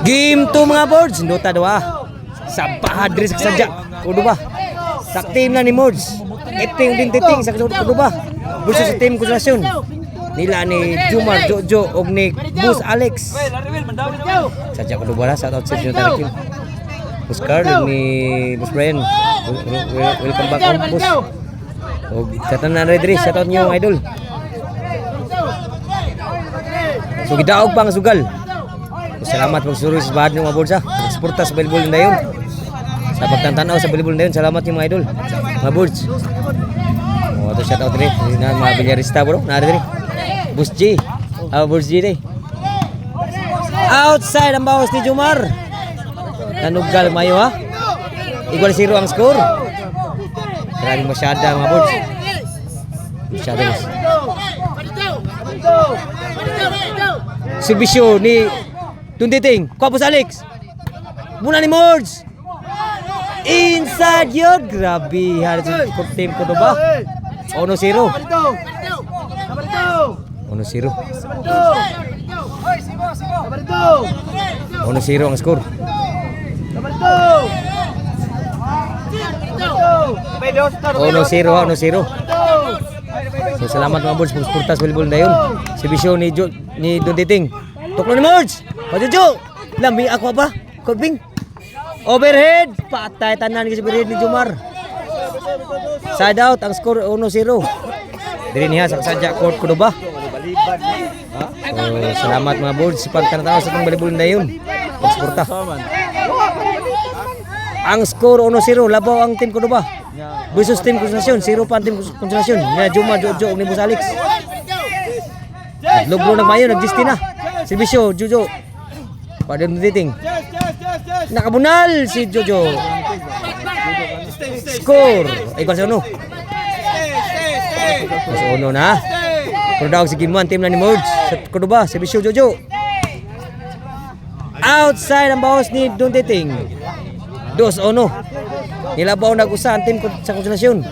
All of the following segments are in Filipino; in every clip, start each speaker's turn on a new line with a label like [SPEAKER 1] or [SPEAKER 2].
[SPEAKER 1] Game 2 mga boards. Dota 2. Sampah diri sa sadya. Kudo ba? Sa team na ni Mods. Eping din titing sa kudo ba? Versus sa team konsentrasyon. Nila ni Jumar Jojo og ni Bus Alex. Sadya kudo ba sa out session ta kim. Bus Carl ni Bus Brian. Welcome back on Bus. Og sa tanan diri sa taon niyo idol. So gidaog pa ang sugal. Salamat pagsuroy sa bahad ng mga boards ha. Suporta sa volleyball na yun. Sa pagtantanaw sa volleyball na yun. Salamat yung mga idol. Mga boards. Ito shout out rin. Mga bilyarista bro. Nari rin. Bus G. Boards G rin. Outside ang bawas ni Jumar. Tanugal mayo ha. Igual 0 ang score. Maraming masyada mga boards. Masyada mas. Servisyo ni Tuntiting, Kapos Alex. Muna ni Mords. Inside yun. Grabe. Harus team ko ba? 1-0. 1-0. 1-0 ang score. 1-0. So salamat mga boards kung sportas volleyball na yun. Servisyo ni Tuntiting. Tuklo ni Mords. Pajujo. Lami ako ba? Kodbing. Overhead. Patay tanan kasi overhead ni Jumar. Side out ang score 1-0. Diri niya sa sadya court kudo ba? So, salamat mga boards sa pagtanataw sa itong volleyball na yun. Pagsporta. Ang score 1-0. Labaw ang team kudo ba? Versus team konsentrasyon. 0 pa ang team konsentrasyon. Na Jumar Jojo ni Bus Alex. Logro nagmayo nag-10 na. Servisyo Jojo. Pada Tuntiting. Nakabunal si Jojo. Score. Ay kasi ano? Kasi ano na. Pero daw si Gimuan team na ni Mords. Kudo ba? Servisyo Jojo. Outside ang bawas ni Tuntiting. 2-1. Nilabaw nag-usa ang team sa konsentrasyon.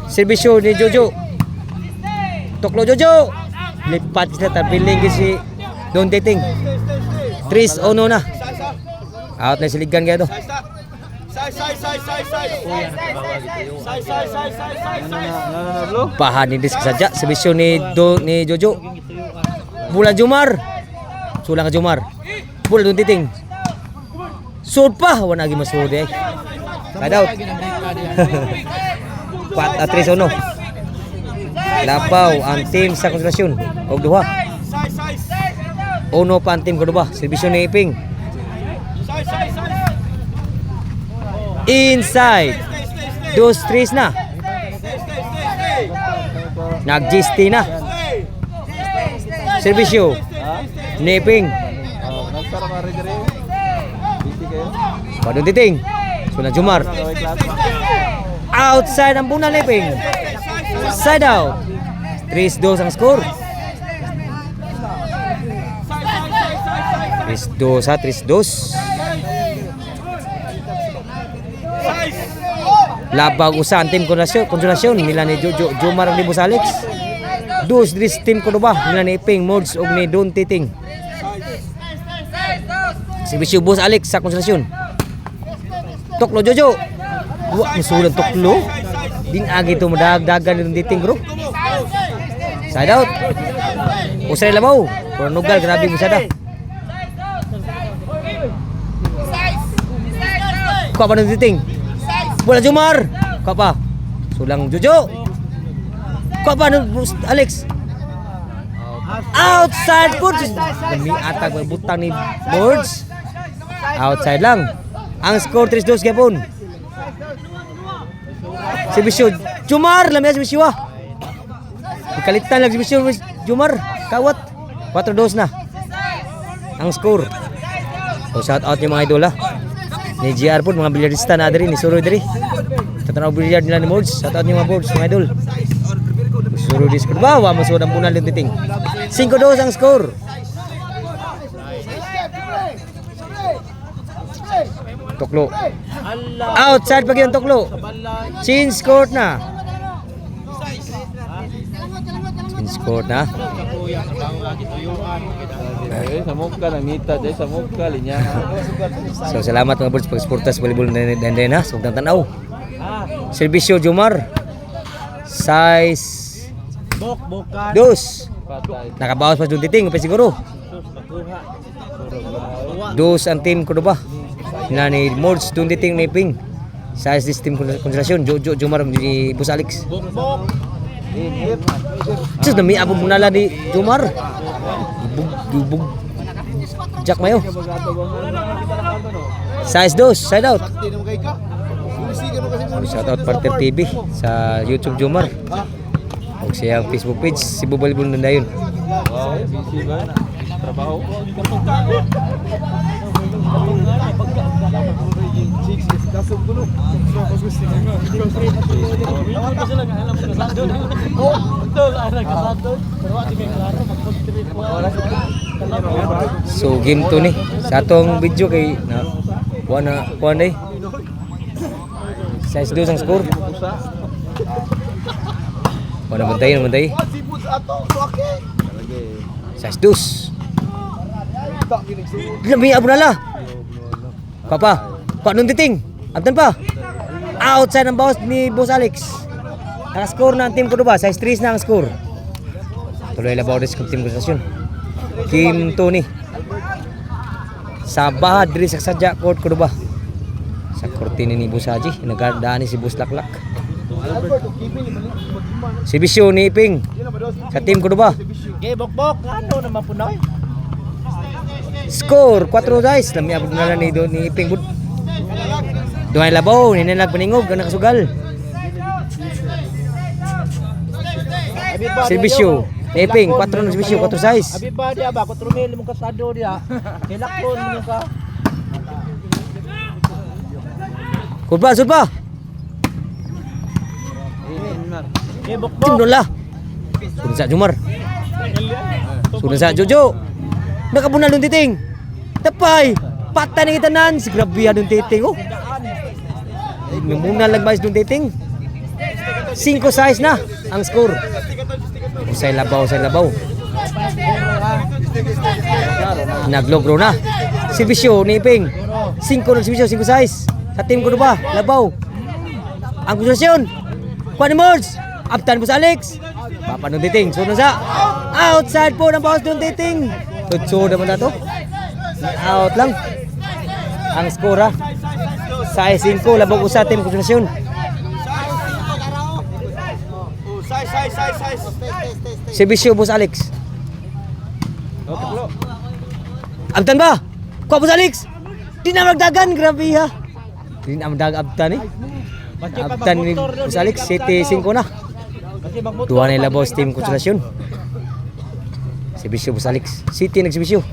[SPEAKER 1] Servisyo ni Jojo. Tuklo Jojo. Lipat sila tapiling si Tuntiting. 3-1 na. Out na siligan kaya to. Pahan ni Disk saja. Servisyo ni Jojo. Bola Jumar. Sulang ka Jumar. Bola Tuntiting. Sud pa. Wala lagi masud eh. Side out. 3-1. Labaw ang team sa konsentrasyon. Og duha. Uno pa ang team kudo ba? Servisyo ni Iping. Inside. 2-3 na. Nag-GST na. Servisyo ni Iping. Tuntiting. Sula Jumar. Outside ang bunal ni Iping. Side out. 3-2 ang score. 3-2 ha, 3-2. Labag usan team konsentrasyon nila ni Jumar ni Bus Alex. Dus dris team kuno ba nila ni Iping Mods og ni Tuntiting. Servisyo Bus Alex sa konsentrasyon. Tuklo Jojo. Wa musulan tuklo. Din agi to madagdagan ni Tuntiting bro. Side out. Usay labaw. Pero nugal grabe musada. Kuha pa ng Tuntiting. Bola Jumar. Kuha pa. Sulang Jojo. Kuha pa ng Alex. Outside boards. Demi atag butang ni boards. Outside lang. Ang score 3-2 gapon. Servisyo Jumar. Lamia servisyo ah. Kalitan lang servisyo Jumar. Kawat. 4-2 na. Ang score. So shout out yung mga idol ha. Ni GR po mga bilyarista na diri ni Suroy diri. Tatanaw bilyard nila ni Mods. Shout out yung mga boards mga idol. Suroy di score ba? Wa masud ang bunal yung Tuntiting. 5-2 ang score. Tuklo. Outside pag yung Tuklo. Change court na. Change court na.
[SPEAKER 2] sa muka nangita dai sa muka linya.
[SPEAKER 1] So salamat mga boards pag-suporta sa volleyball din ha. So tanaw. Servisyo Jomar. Size
[SPEAKER 3] Bukan.
[SPEAKER 1] dos.
[SPEAKER 2] Patay.
[SPEAKER 1] Nakabawas pa yung titing, pa siguro. Dos ang team ko ba? Na ni Mords doon titing ni Ping. Size this team konsentrasyon. Jomar ni Boss Alex.
[SPEAKER 3] Bok.
[SPEAKER 1] Just nami abog nala ni Jomar. Ibug. Jack mayo. Size dos, side out. Shout out Partner TV sa YouTube Jomar. O siyang Facebook page, si Bubalibol Nandayon.
[SPEAKER 2] Wow, busy ba na? Trabaho.
[SPEAKER 1] So game to ni sa atong video kay na kuan day. Size 2 ang score. Wala bantay. Size 2. Lami abo na la. Papa, nun titing. Abtan pa. Outside ang boss ni Boss Alex. Naka-score na ang team ko ba? Size 3 na ang score. Tuloy labaw des kung team ko stasyon. Kim Tony. Sa bahad diri sa sadya court ko ba? Sa korte ni Boss Haji, nagdaan ni si Boss Laklak. Si Bisyo ni Iping. Sa team ko ba?
[SPEAKER 3] Okay, bok. Ano naman po na?
[SPEAKER 1] Score 4 guys. Lami abot na lang ni Iping bud. Duhay labaw, ninalag paningog ang nakasugal. Si Bisyo, ni Iping 4 na si Bisyo, 4 size.
[SPEAKER 3] Abi ba dia ba 4,000 mo kasado dia. Kilakon mo ka.
[SPEAKER 1] Sud pa.
[SPEAKER 3] Okay, bok.
[SPEAKER 1] Tim doon la. Sudah sa Jomar. Sudah sa Jojo. Nakabunal doon titing. Tapay. Patay na kitanan. Si grabe doon titing. Oh. Namunal lang ba doon titing. 5 size na ang score. Usay labaw. Naglogro na. Si Bisyo ni Iping. 5 na si Bisyo, 5 size. Sa team ko ba? Labaw. Ang konsentrasyon. Kuan ni Mords. Aptan Boss Alex. Papa doon titing. So na sa outside po ng boss doon titing. Tutso naman na to. Out lang. Ang score ha. Size 5. Labaw ko sa team konsentrasyon. Si Bisyo Boss Alex. Abtan ba? Kuha Boss Alex. Di na magdagan. Grabe ha. Di na magdagan abtan eh. Abtan ni Boss Alex. 7-5 na. Tuwa na ilabaw sa team konsentrasyon. Si Bisyo Boss Alex. City nagsibisyo.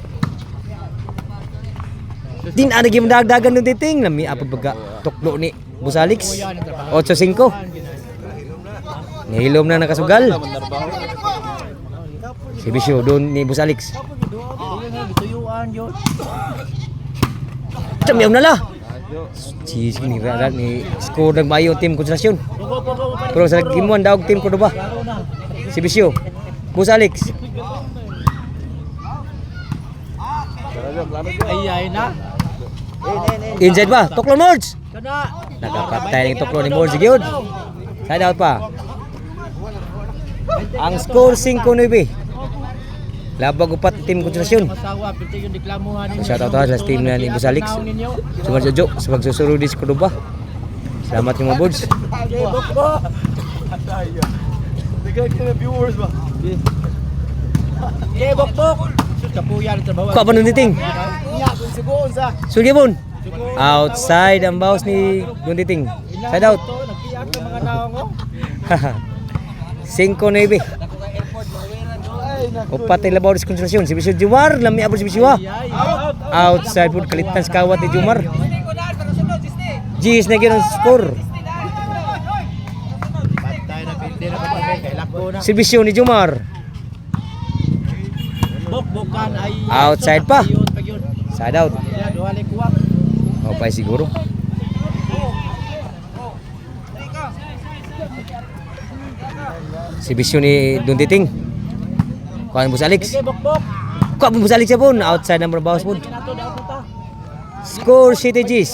[SPEAKER 1] Di na naging magdagan ng titing. Lami apod baga tuklo ni Boss Alex. 8-5. Nihilom na nakasugal. Si Bisyo doon ni Boss Alex.
[SPEAKER 3] Tuyuan yun.
[SPEAKER 1] Champion na la. Si Radat ni score ng mayo team konsentrasyon. Pero sa gimuan daog team ko ba? Si Bisyo. Boss Alex.
[SPEAKER 3] Ay na.
[SPEAKER 1] Inside ba? Tuklo Mords.
[SPEAKER 3] Kana.
[SPEAKER 1] Nakapatay ng tuklo ni Mords gyud. Side out pa. Ang score 5-9. Labag upat team konsentrasyon.
[SPEAKER 3] Masawa piti yung deklamuhan ninyo.
[SPEAKER 1] Shout out sa team na ni Boss Alex. Sumar Jojo sa pagsusuro dis ko ba. Salamat yung mga boards.
[SPEAKER 3] Okay, bok. Okay, bok. Sus kapuyan sa bawah.
[SPEAKER 1] Kuha pa nun titing.
[SPEAKER 3] Iya, kung sugoon sa.
[SPEAKER 1] Sugibon. Outside ang bounce ni Dunditing. Side out.
[SPEAKER 3] Nagkiyak ng mga naong.
[SPEAKER 1] 5-9. Upat ay labaw dis konsentrasyon. Si Bisyo Jomar, lami abot si Bisyo ha. Outside food kalitan sa kawat ni Jomar. Gis na gyud ang score.
[SPEAKER 3] Patay na pindi na patay kay lakbo na.
[SPEAKER 1] Si Bisyo ni Jomar.
[SPEAKER 3] Bok-bokan ay
[SPEAKER 1] Outside pa.
[SPEAKER 3] Pag-yun.
[SPEAKER 1] Side out.
[SPEAKER 3] Ya, duwalay kuwak.
[SPEAKER 1] O pa siguro. Si Bisyo ni Dunditing. Kuha ni Boss Alex.
[SPEAKER 3] Okay, bok-bok.
[SPEAKER 1] Kuha mo Alex siya po. Outside number bawas po. Score City G's.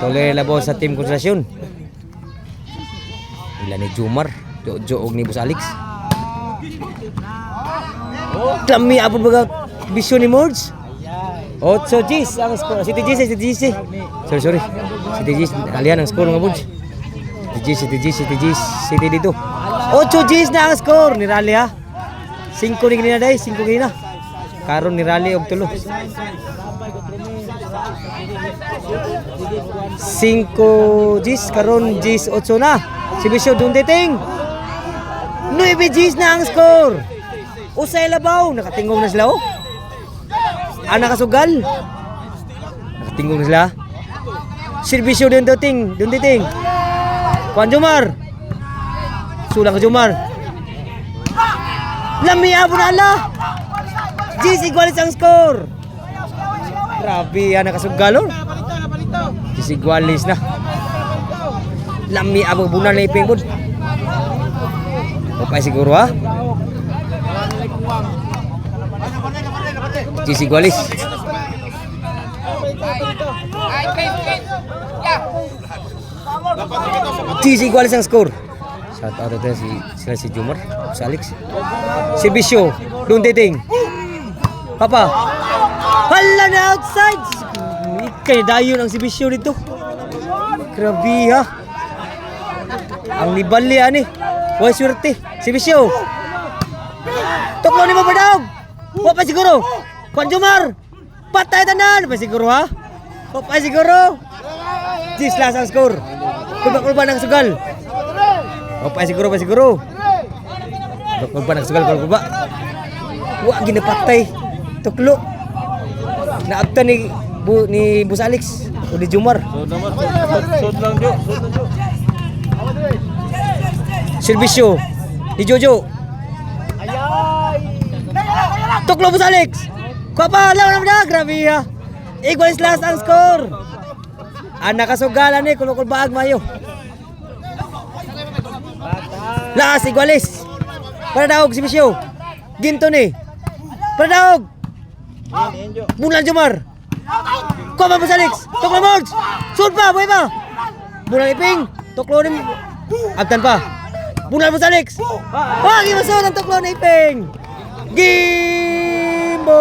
[SPEAKER 1] Tuloy labo sa team konsentrasyon. Ila ni Jumar. Jojo og ni Boss Alex. Klami abot baga bisyo ni Mords. 8 G's ang score. City G's. Sorry. City G's. Alihan ang score mga Mords. City G's. City dito. 8 G's na ang score ni Rally ha. 5 ni ganina day. 5 ganina. Karon ni Rally og tulo. 5 G's karon G's 8 na. Si Bisyo doon dating. 9 G's na ang score. Usay labaw, nakatingog na sila oh. Nakasugal. Nakatingog na sila. Serbisyo doon dating. Kuan Jumar. Sulang ka Jumar. Lami abo na ala. G's igualis ang score. Grabe nakasugal oh. G's igualis na. Lami abang bulan na iping po. Opay siguro ha. G's igualis. G's igualis ang score. Shout out natin si Jumar, si Alex. Si Bisyo, doon dating. Papa. Hala na outside. Kaya dayon ang si Bisyo dito. Grabe ha. Ang nibali ani. Huwag swerte. Si Bisyo. Tuklo ni mo ba daw? Huwag pa siguro. Kuan Jumar. Patay tanan. Pa siguro ha? Huwag pa siguro. G's last ang score. Kulba ng sugal. Huwag pa siguro. Kulba ng sugal. Kulba. Huwag ginapatay. Tuklo. Naabta ni Boss Alex. O ni Jumar.
[SPEAKER 2] Sud lang Jo.
[SPEAKER 1] Servisyo ni Jojo. Tuklo Boss Alex. Kuha pa, lang na. Grabe ha. Equals last ang score. Nakasugalan ni kulbaag mayo. Last igualis. Para daog si Bisyo. Ginto ni. Para daog. Bulan Jumar. Kuha pa Boss Alex. Tuklo Mords. Sud pa, buhay pa. Bulan Iping. Tuklo ni Abtan pa. Bulan Boss Alex. Wag imason ang tuklo ni Iping. Gimbo.